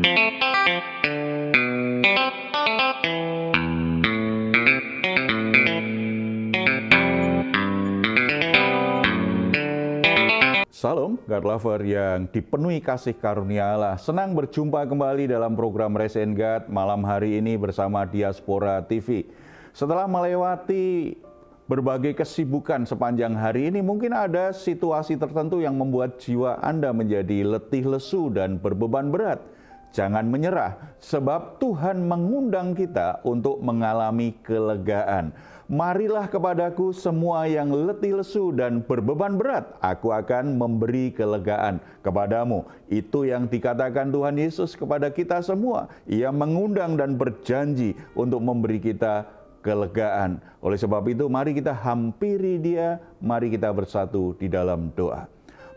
Salam, God Lover yang dipenuhi kasih karunia Allah. Senang berjumpa kembali dalam program Raise and God malam hari ini bersama Diaspora TV. Setelah melewati berbagai kesibukan sepanjang hari ini, mungkin ada situasi tertentu yang membuat jiwa Anda menjadi letih lesu dan berbeban berat. Jangan menyerah, sebab Tuhan mengundang kita untuk mengalami kelegaan. Marilah kepadaku semua yang letih lesu dan berbeban berat, aku akan memberi kelegaan kepadamu. Itu yang dikatakan Tuhan Yesus kepada kita semua. Ia mengundang dan berjanji untuk memberi kita kelegaan. Oleh sebab itu, mari kita hampiri Dia, mari kita bersatu di dalam doa.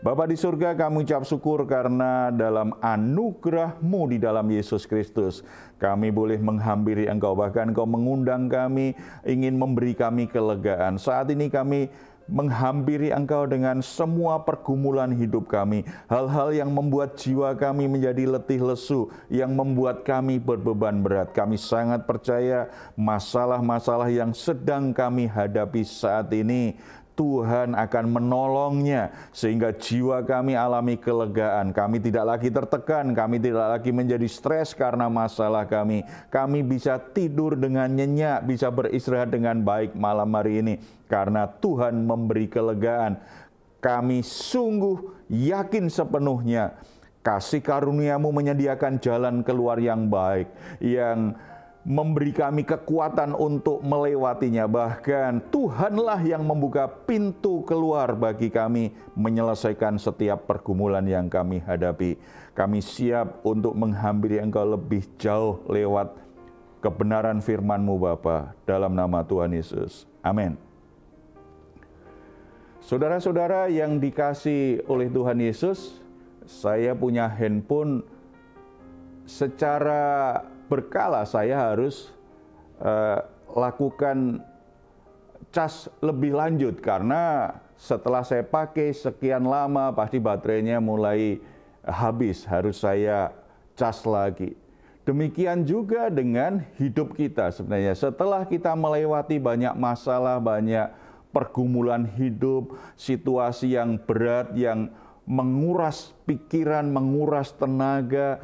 Bapa di surga, kami ucap syukur karena dalam anugerah-Mu di dalam Yesus Kristus, kami boleh menghampiri Engkau, bahkan Engkau mengundang kami, ingin memberi kami kelegaan. Saat ini kami menghampiri Engkau dengan semua pergumulan hidup kami, hal-hal yang membuat jiwa kami menjadi letih lesu, yang membuat kami berbeban berat. Kami sangat percaya masalah-masalah yang sedang kami hadapi saat ini, Tuhan akan menolongnya sehingga jiwa kami alami kelegaan. Kami tidak lagi tertekan, kami tidak lagi menjadi stres karena masalah kami. Kami bisa tidur dengan nyenyak, bisa beristirahat dengan baik malam hari ini karena Tuhan memberi kelegaan. Kami sungguh yakin sepenuhnya kasih karunia-Mu menyediakan jalan keluar yang baik, yang memberi kami kekuatan untuk melewatinya. Bahkan Tuhanlah yang membuka pintu keluar bagi kami menyelesaikan setiap pergumulan yang kami hadapi. Kami siap untuk menghampiri Engkau lebih jauh lewat kebenaran firman-Mu Bapa, dalam nama Tuhan Yesus. Amin. Saudara-saudara yang dikasihi oleh Tuhan Yesus, saya punya handphone secara berkala saya harus lakukan cas lebih lanjut karena setelah saya pakai sekian lama pasti baterainya mulai habis, harus saya cas lagi. Demikian juga dengan hidup kita sebenarnya. Setelah kita melewati banyak masalah, banyak pergumulan hidup, situasi yang berat yang menguras pikiran, menguras tenaga,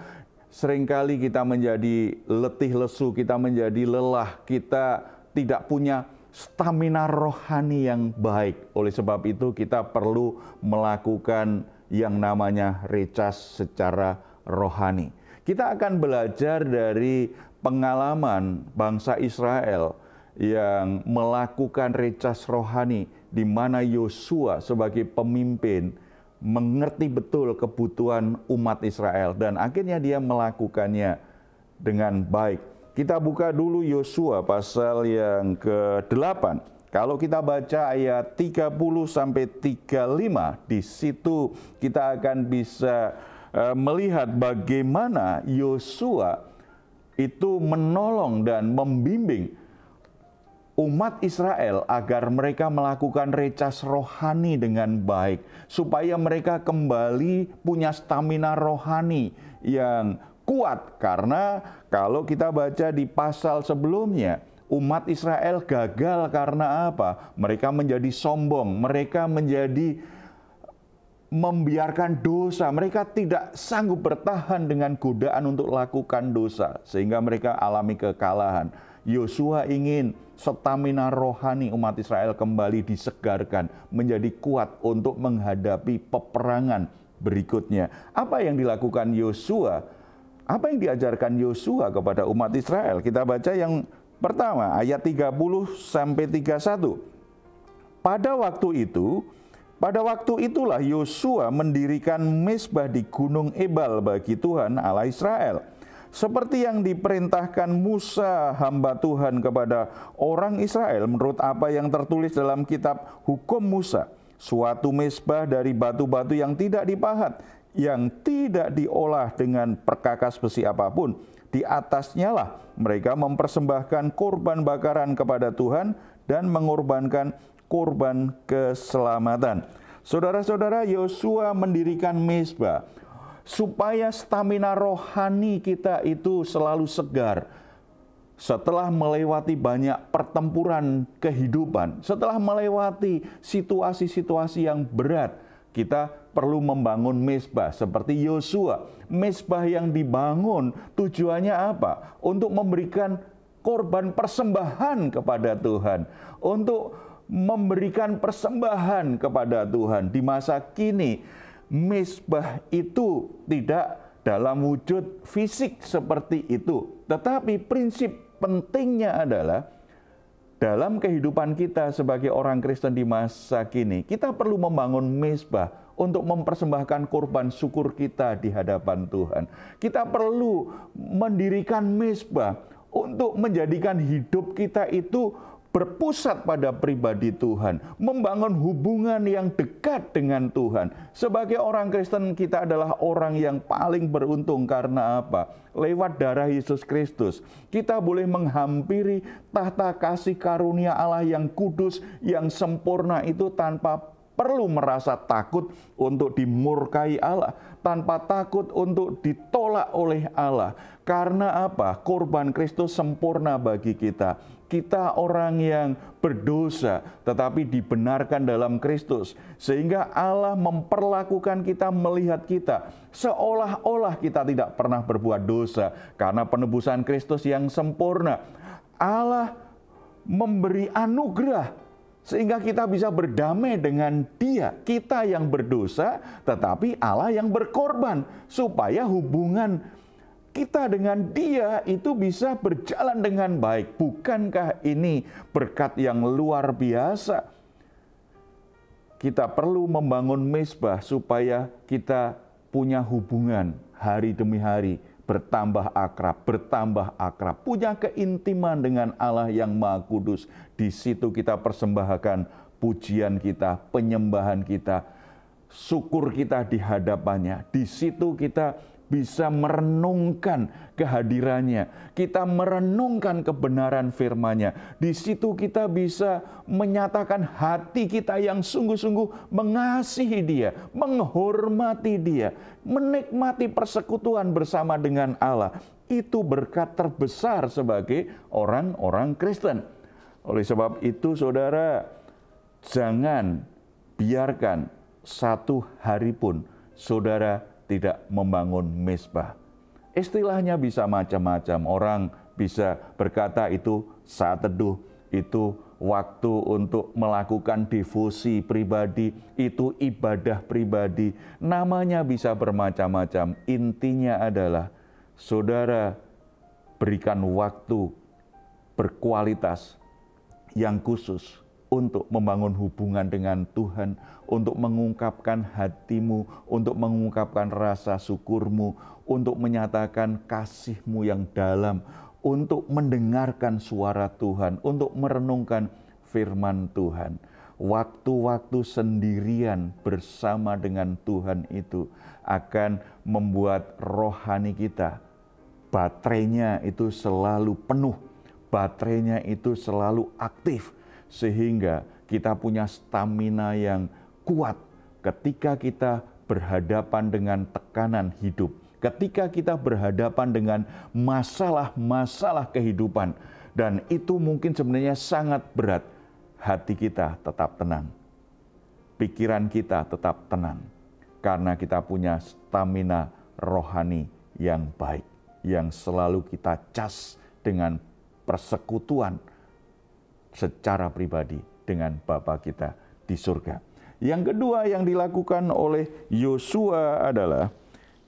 seringkali kita menjadi letih lesu, kita menjadi lelah, kita tidak punya stamina rohani yang baik. Oleh sebab itu kita perlu melakukan yang namanya recas secara rohani. Kita akan belajar dari pengalaman bangsa Israel yang melakukan recas rohani, di mana Yosua sebagai pemimpin mengerti betul kebutuhan umat Israel dan akhirnya dia melakukannya dengan baik. Kita buka dulu Yosua pasal yang ke-8. Kalau kita baca ayat 30 sampai 35, di situ kita akan bisa melihat bagaimana Yosua itu menolong dan membimbing umat Israel agar mereka melakukan recas rohani dengan baik, supaya mereka kembali punya stamina rohani yang kuat. Karena kalau kita baca di pasal sebelumnya, umat Israel gagal karena apa? Mereka menjadi sombong, mereka menjadi membiarkan dosa, mereka tidak sanggup bertahan dengan godaan untuk lakukan dosa, sehingga mereka alami kekalahan. Yosua ingin stamina rohani umat Israel kembali disegarkan, menjadi kuat untuk menghadapi peperangan berikutnya. Apa yang dilakukan Yosua? Apa yang diajarkan Yosua kepada umat Israel? Kita baca yang pertama, ayat 30 sampai 31. Pada waktu itulah Yosua mendirikan mezbah di Gunung Ebal bagi Tuhan Allah Israel, seperti yang diperintahkan Musa hamba Tuhan kepada orang Israel menurut apa yang tertulis dalam kitab hukum Musa. Suatu mezbah dari batu-batu yang tidak dipahat, yang tidak diolah dengan perkakas besi apapun. Di atasnya lah mereka mempersembahkan korban bakaran kepada Tuhan dan mengorbankan korban keselamatan. Saudara-saudara, Yosua mendirikan mezbah. supaya stamina rohani kita itu selalu segar. Setelah melewati banyak pertempuran kehidupan, setelah melewati situasi-situasi yang berat, kita perlu membangun mezbah seperti Yosua. Mezbah yang dibangun tujuannya apa? Untuk memberikan korban persembahan kepada Tuhan, untuk memberikan persembahan kepada Tuhan. Di masa kini, mezbah itu tidak dalam wujud fisik seperti itu, tetapi prinsip pentingnya adalah dalam kehidupan kita sebagai orang Kristen di masa kini, kita perlu membangun mezbah untuk mempersembahkan korban syukur kita di hadapan Tuhan. Kita perlu mendirikan mezbah untuk menjadikan hidup kita itu berpusat pada pribadi Tuhan, membangun hubungan yang dekat dengan Tuhan. Sebagai orang Kristen, kita adalah orang yang paling beruntung. Karena apa? Lewat darah Yesus Kristus, kita boleh menghampiri tahta kasih karunia Allah yang kudus, yang sempurna itu tanpa perlu merasa takut untuk dimurkai Allah, tanpa takut untuk ditolak oleh Allah. Karena apa? Korban Kristus sempurna bagi kita. Kita orang yang berdosa tetapi dibenarkan dalam Kristus. Sehingga Allah memperlakukan kita, melihat kita seolah-olah kita tidak pernah berbuat dosa. Karena penebusan Kristus yang sempurna, Allah memberi anugerah sehingga kita bisa berdamai dengan Dia. Kita yang berdosa tetapi Allah yang berkorban, supaya hubungan kita dengan Dia itu bisa berjalan dengan baik. Bukankah ini berkat yang luar biasa? Kita perlu membangun mezbah supaya kita punya hubungan hari demi hari, bertambah akrab, punya keintiman dengan Allah yang Maha Kudus. Di situ kita persembahkan pujian kita, penyembahan kita, syukur kita di hadapannya. Di situ kita bisa merenungkan kehadirannya, kita merenungkan kebenaran firman-Nya. Di situ kita bisa menyatakan hati kita yang sungguh-sungguh mengasihi Dia, menghormati Dia, menikmati persekutuan bersama dengan Allah. Itu berkat terbesar sebagai orang-orang Kristen. Oleh sebab itu, saudara, jangan biarkan satu hari pun saudara tidak membangun mezbah. Istilahnya bisa macam-macam. Orang bisa berkata itu saat teduh, itu waktu untuk melakukan devosi pribadi, itu ibadah pribadi. Namanya bisa bermacam-macam. Intinya adalah saudara berikan waktu berkualitas yang khusus untuk membangun hubungan dengan Tuhan, untuk mengungkapkan hatimu, untuk mengungkapkan rasa syukurmu, untuk menyatakan kasihmu yang dalam, untuk mendengarkan suara Tuhan, untuk merenungkan firman Tuhan. Waktu-waktu sendirian bersama dengan Tuhan itu akan membuat rohani kita, baterainya itu selalu penuh, baterainya itu selalu aktif, sehingga kita punya stamina yang kuat ketika kita berhadapan dengan tekanan hidup, ketika kita berhadapan dengan masalah-masalah kehidupan, dan itu mungkin sebenarnya sangat berat. Hati kita tetap tenang, pikiran kita tetap tenang, karena kita punya stamina rohani yang baik, yang selalu kita cas dengan persekutuan secara pribadi dengan Bapa kita di surga. Yang kedua yang dilakukan oleh Yosua adalah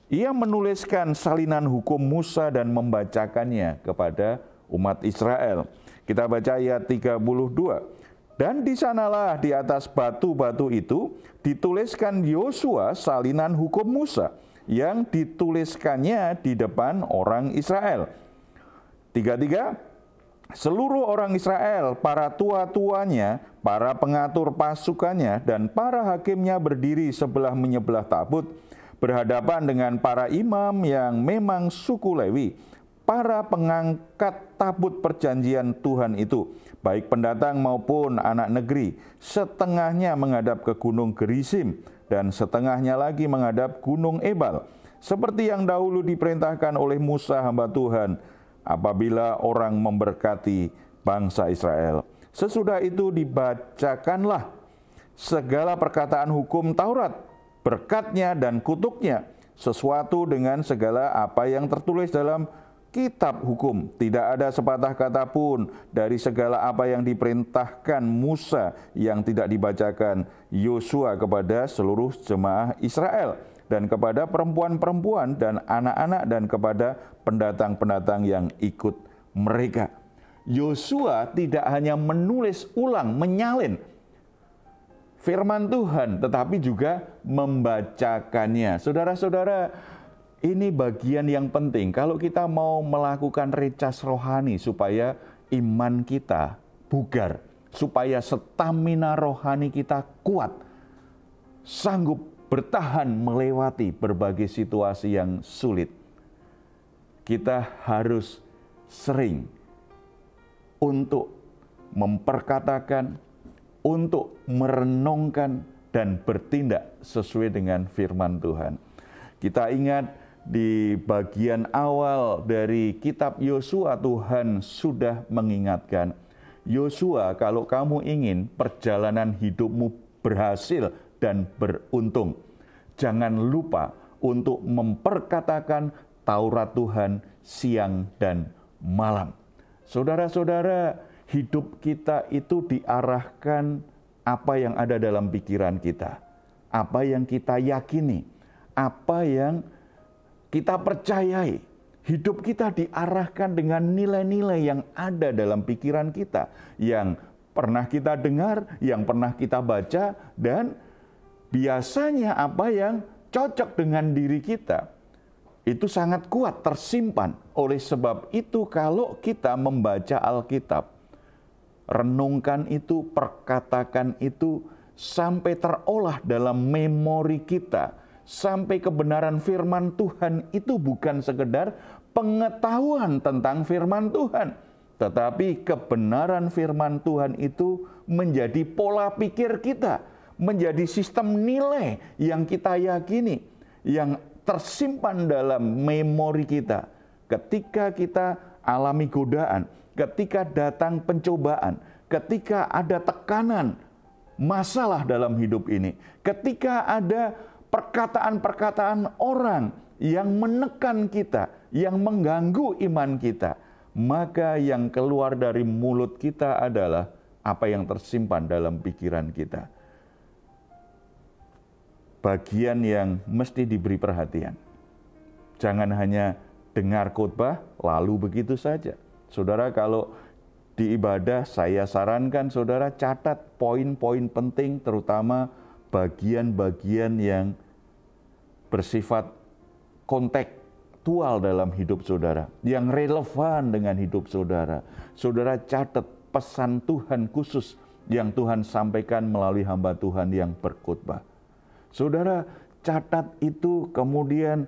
ia menuliskan salinan hukum Musa dan membacakannya kepada umat Israel. Kita baca ayat 32. Dan di sanalah di atas batu-batu itu dituliskan Yosua salinan hukum Musa yang dituliskannya di depan orang Israel. 33. Seluruh orang Israel, para tua-tuanya, para pengatur pasukannya, dan para hakimnya berdiri sebelah menyebelah tabut, berhadapan dengan para imam yang memang suku Lewi, para pengangkat tabut perjanjian Tuhan itu, baik pendatang maupun anak negeri, setengahnya menghadap ke gunung Gerisim, dan setengahnya lagi menghadap gunung Ebal. seperti yang dahulu diperintahkan oleh Musa hamba Tuhan apabila orang memberkati bangsa Israel. Sesudah itu dibacakanlah segala perkataan hukum Taurat, berkatnya dan kutuknya, sesuatu dengan segala apa yang tertulis dalam kitab hukum. Tidak ada sepatah kata pun dari segala apa yang diperintahkan Musa yang tidak dibacakan Yosua kepada seluruh jemaah Israel dan kepada perempuan-perempuan dan anak-anak dan kepada pendatang-pendatang yang ikut mereka. Yosua tidak hanya menulis ulang, menyalin firman Tuhan, tetapi juga membacakannya. Saudara-saudara, ini bagian yang penting kalau kita mau melakukan recas rohani supaya iman kita bugar, supaya stamina rohani kita kuat, sanggup bertahan melewati berbagai situasi yang sulit. Kita harus sering untuk memperkatakan, untuk merenungkan dan bertindak sesuai dengan firman Tuhan. Kita ingat di bagian awal dari kitab Yosua, Tuhan sudah mengingatkan, Yosua, kalau kamu ingin perjalanan hidupmu berhasil dan beruntung, jangan lupa untuk memperkatakan Taurat Tuhan siang dan malam. Saudara-saudara, hidup kita itu diarahkan apa yang ada dalam pikiran kita, apa yang kita yakini, apa yang kita percayai. Hidup kita diarahkan dengan nilai-nilai yang ada dalam pikiran kita, yang pernah kita dengar, yang pernah kita baca, dan biasanya apa yang cocok dengan diri kita itu sangat kuat tersimpan. Oleh sebab itu, kalau kita membaca Alkitab, renungkan itu, perkatakan itu sampai terolah dalam memori kita, sampai kebenaran firman Tuhan itu bukan sekedar pengetahuan tentang firman Tuhan, tetapi kebenaran firman Tuhan itu menjadi pola pikir kita, menjadi sistem nilai yang kita yakini, yang tersimpan dalam memori kita. Ketika kita alami godaan, ketika datang pencobaan, ketika ada tekanan, masalah dalam hidup ini, ketika ada perkataan-perkataan orang yang menekan kita, yang mengganggu iman kita, maka yang keluar dari mulut kita adalah apa yang tersimpan dalam pikiran kita. Bagian yang mesti diberi perhatian. Jangan hanya dengar khotbah lalu begitu saja. Saudara, kalau di ibadah saya sarankan saudara catat poin-poin penting, terutama bagian-bagian yang bersifat kontekstual dalam hidup saudara, yang relevan dengan hidup saudara. Saudara catat pesan Tuhan khusus yang Tuhan sampaikan melalui hamba Tuhan yang berkhotbah. Saudara catat itu, kemudian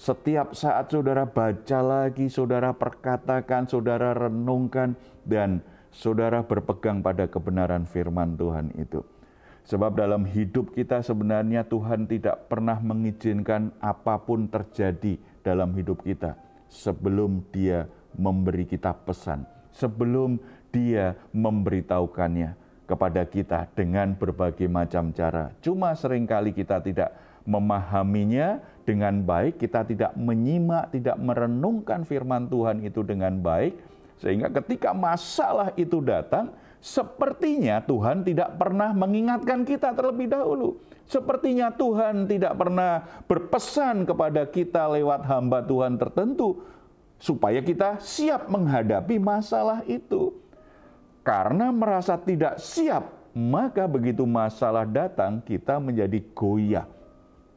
setiap saat saudara baca lagi, saudara perkatakan, saudara renungkan, dan saudara berpegang pada kebenaran firman Tuhan itu. Sebab dalam hidup kita sebenarnya Tuhan tidak pernah mengizinkan apapun terjadi dalam hidup kita sebelum Dia memberi kita pesan, sebelum Dia memberitahukannya kepada kita dengan berbagai macam cara. Cuma seringkali kita tidak memahaminya dengan baik, kita tidak menyimak, tidak merenungkan firman Tuhan itu dengan baik, sehingga ketika masalah itu datang, sepertinya Tuhan tidak pernah mengingatkan kita terlebih dahulu. Sepertinya Tuhan tidak pernah berpesan kepada kita lewat hamba Tuhan tertentu supaya kita siap menghadapi masalah itu. Karena merasa tidak siap, maka begitu masalah datang, kita menjadi goyah.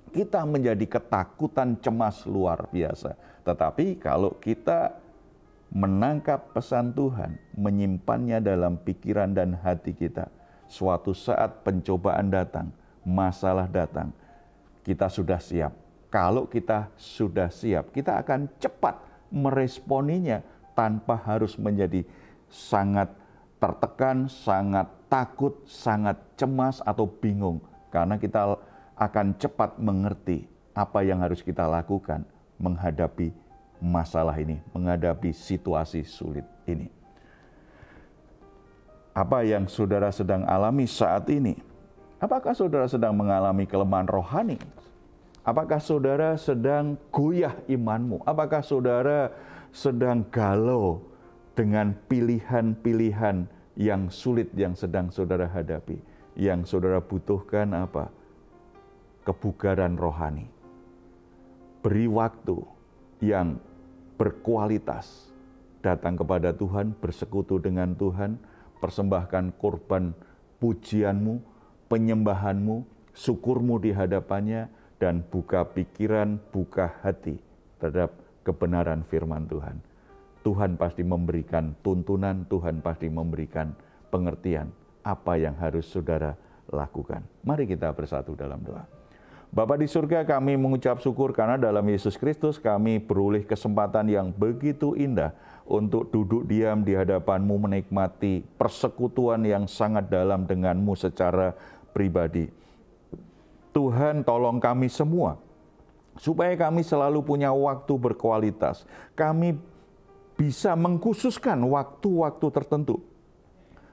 Kita menjadi ketakutan, cemas luar biasa. Tetapi kalau kita menangkap pesan Tuhan, menyimpannya dalam pikiran dan hati kita, suatu saat pencobaan datang, masalah datang, kita sudah siap. Kalau kita sudah siap, kita akan cepat meresponinya tanpa harus menjadi sangat tertekan, sangat takut, sangat cemas atau bingung. Karena kita akan cepat mengerti apa yang harus kita lakukan menghadapi masalah ini, menghadapi situasi sulit ini. Apa yang saudara sedang alami saat ini? Apakah saudara sedang mengalami kelemahan rohani? Apakah saudara sedang goyah imanmu? Apakah saudara sedang galau dengan pilihan-pilihan yang sulit yang sedang saudara hadapi? Yang saudara butuhkan apa? Kebugaran rohani. Beri waktu yang berkualitas. Datang kepada Tuhan, bersekutu dengan Tuhan, persembahkan korban pujianmu, penyembahanmu, syukurmu di hadapannya, dan buka pikiran, buka hati terhadap kebenaran firman Tuhan. Tuhan pasti memberikan tuntunan, Tuhan pasti memberikan pengertian apa yang harus saudara lakukan. Mari kita bersatu dalam doa. Bapa di surga, kami mengucap syukur karena dalam Yesus Kristus kami beroleh kesempatan yang begitu indah untuk duduk diam di hadapan-Mu, menikmati persekutuan yang sangat dalam dengan-Mu secara pribadi. Tuhan, tolong kami semua supaya kami selalu punya waktu berkualitas. Kami bisa mengkhususkan waktu-waktu tertentu.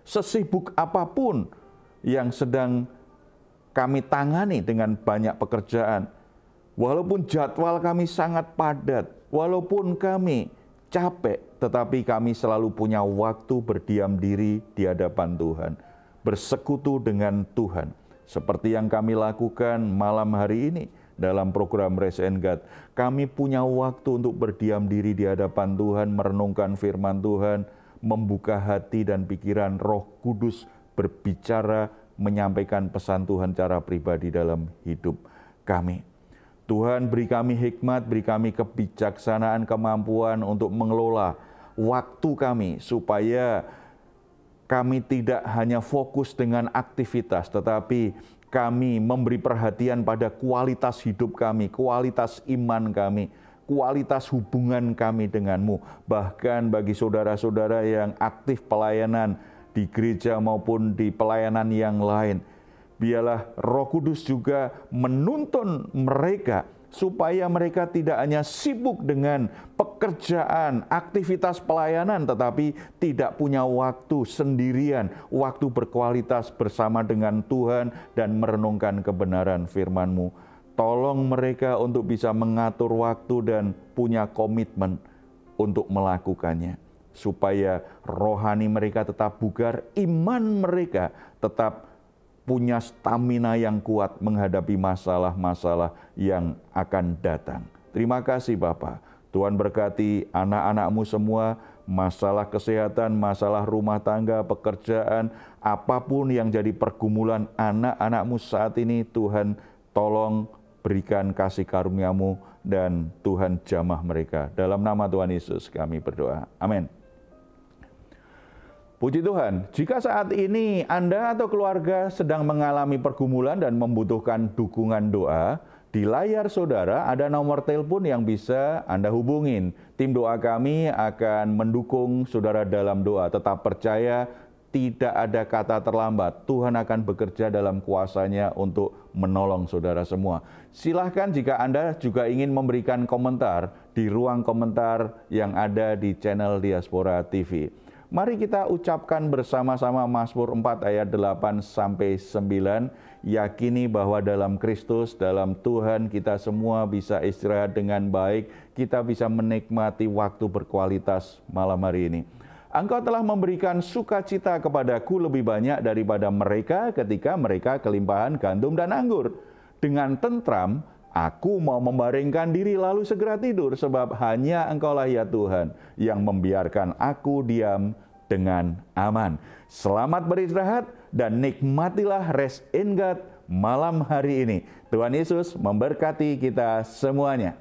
Sesibuk apapun yang sedang kami tangani dengan banyak pekerjaan, walaupun jadwal kami sangat padat, walaupun kami capek, tetapi kami selalu punya waktu berdiam diri di hadapan Tuhan, bersekutu dengan Tuhan. Seperti yang kami lakukan malam hari ini dalam program Raise and Guide. Kami punya waktu untuk berdiam diri di hadapan Tuhan, merenungkan firman Tuhan, membuka hati dan pikiran. Roh Kudus berbicara, menyampaikan pesan Tuhan secara pribadi dalam hidup kami. Tuhan, beri kami hikmat, beri kami kebijaksanaan, kemampuan untuk mengelola waktu kami, supaya kami tidak hanya fokus dengan aktivitas, tetapi kami memberi perhatian pada kualitas hidup kami, kualitas iman kami, kualitas hubungan kami denganmu. Bahkan bagi saudara-saudara yang aktif pelayanan di gereja maupun di pelayanan yang lain, biarlah Roh Kudus juga menuntun mereka supaya mereka tidak hanya sibuk dengan pekerjaan, aktivitas pelayanan, tetapi tidak punya waktu sendirian, waktu berkualitas bersama dengan Tuhan dan merenungkan kebenaran firman-Mu. Tolong mereka untuk bisa mengatur waktu dan punya komitmen untuk melakukannya, supaya rohani mereka tetap bugar, iman mereka tetap punya stamina yang kuat menghadapi masalah-masalah yang akan datang. Terima kasih Bapa. Tuhan berkati anak-anak-Mu semua, masalah kesehatan, masalah rumah tangga, pekerjaan, apapun yang jadi pergumulan anak-anak-Mu saat ini, Tuhan tolong berikan kasih karunia-Mu dan Tuhan jamah mereka. Dalam nama Tuhan Yesus kami berdoa. Amin. Puji Tuhan, jika saat ini Anda atau keluarga sedang mengalami pergumulan dan membutuhkan dukungan doa, di layar saudara ada nomor telepon yang bisa Anda hubungin. Tim doa kami akan mendukung saudara dalam doa. Tetap percaya, tidak ada kata terlambat. Tuhan akan bekerja dalam kuasa-Nya untuk menolong saudara semua. Silahkan jika Anda juga ingin memberikan komentar di ruang komentar yang ada di channel Diaspora TV. Mari kita ucapkan bersama-sama Mazmur 4 ayat 8-9. Yakini bahwa dalam Kristus, dalam Tuhan, kita semua bisa istirahat dengan baik. Kita bisa menikmati waktu berkualitas malam hari ini. Engkau telah memberikan sukacita kepadaku lebih banyak daripada mereka ketika mereka kelimpahan gandum dan anggur. Dengan tentram, aku mau membaringkan diri lalu segera tidur, sebab hanya Engkaulah ya Tuhan yang membiarkan aku diam dengan aman. Selamat beristirahat dan nikmatilah Raise and Guide malam hari ini. Tuhan Yesus memberkati kita semuanya.